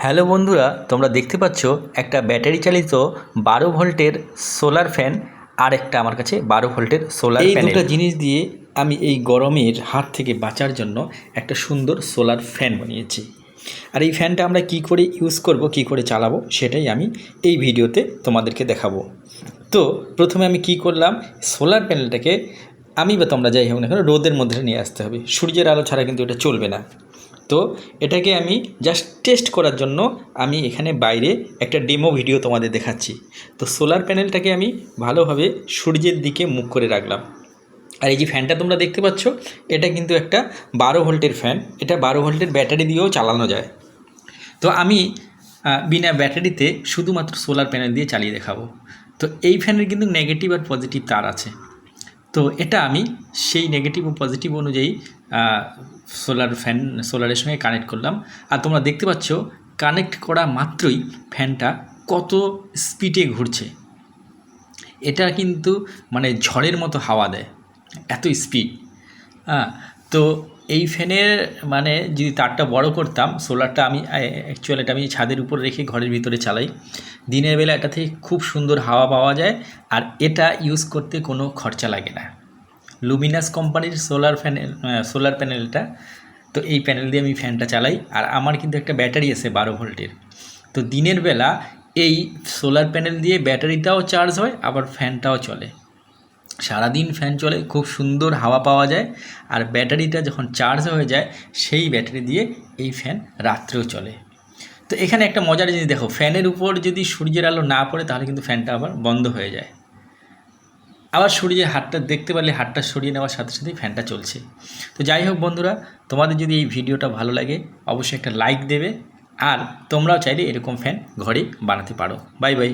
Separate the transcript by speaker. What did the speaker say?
Speaker 1: Hello বন্ধুরা, তোমরা দেখতে পাচ্ছ একটা ব্যাটারি চালিত 12 ভোল্টের সোলার ফ্যান আর একটা আমার কাছে 12 ভোল্টের সোলার
Speaker 2: এই
Speaker 1: প্যানেল।
Speaker 2: দুটো জিনিস দিয়ে আমি এই গরমের হাত থেকে বাঁচার জন্য একটা সুন্দর সোলার ফ্যান বানিয়েছি। আর এই ফ্যানটা আমরা কি করে ইউজ করব, কি করে চালাবো, সেটাই আমি এই ভিডিওতে তোমাদেরকে দেখাবো। তো প্রথমে আমি কি করলাম, সোলার প্যানেলটাকে আমি বা তোমরা যাই হোক না কেন রোদের মধ্যে নিয়ে আসতে হবে। সূর্যের আলো ছাড়া কিন্তু এটা চলবে না। তো এটাকে আমি জাস্ট টেস্ট করার জন্য আমি এখানে বাইরে একটা ডেমো ভিডিও তোমাদের দেখাচ্ছি। তো সোলার প্যানেলটাকে আমি ভালোভাবে সূর্যের দিকে মুখ করে রাখলাম। আর এই যে ফ্যানটা তোমরা দেখতে পাচ্ছ, এটা কিন্তু একটা 12 ভোল্টের ফ্যান। এটা 12 ভোল্টের ব্যাটারি দিয়েও চালানো যায়। তো আমি বিনা ব্যাটারিতে শুধুমাত্র সোলার প্যানেল দিয়ে চালিয়ে দেখাবো। তো এই ফ্যানের কিন্তু নেগেটিভ আর পজিটিভ তার আছে। তো এটা আমি সেই নেগেটিভ ও পজিটিভ অনুযায়ী সোলারের সঙ্গে কানেক্ট করলাম। আর তোমরা দেখতে পাচ্ছ কানেক্ট করা মাত্রই ফ্যানটা কত স্পিডে ঘুরছে। এটা কিন্তু মানে ঝড়ের মতো হাওয়া দেয়, এত স্পিড। তো এই ফ্যানের মানে যদি তারটা বড় করতাম, সোলারটা আমি অ্যাকচুয়ালি এটা আমি ছাদের উপর রেখে ঘরের ভিতরে চালাই। দিনের বেলা এটা থেকে খুব সুন্দর হাওয়া পাওয়া যায়। আর এটা ইউজ করতে কোনো খরচা লাগে না। লুমিনাস কোম্পানির সোলার প্যানেলটা। তো এই প্যানেল দিয়ে আমি ফ্যানটা চালাই। আর আমার কিন্তু একটা ব্যাটারি আছে 12 ভোল্টের। তো দিনের বেলা এই সোলার প্যানেল দিয়ে ব্যাটারিটাও চার্জ হয়, আবার ফ্যানটাও চলে। সারাদিন ফ্যান চলে, খুব সুন্দর হাওয়া পাওয়া যায়। আর ব্যাটারিটা যখন চার্জ হয়ে যায়, সেই ব্যাটারি দিয়ে এই ফ্যান রাত্রেও চলে। তো এখানে একটা মজার জিনিস দেখো, ফ্যানের উপর যদি সূর্যের আলো না পড়ে তাহলে কিন্তু ফ্যানটা আবার বন্ধ হয়ে যায়। আবার সূর্যের হাতটা দেখতে পারলে হাতটা সরিয়ে নেওয়ার সাথে সাথেই ফ্যানটা চলছে। তো যাই হোক বন্ধুরা, তোমাদের যদি এই ভিডিওটা ভালো লাগে অবশ্যই একটা লাইক দেবে। আর তোমরাও চাইলে এরকম ফ্যান ঘরে বানাতে পারো। Bye bye.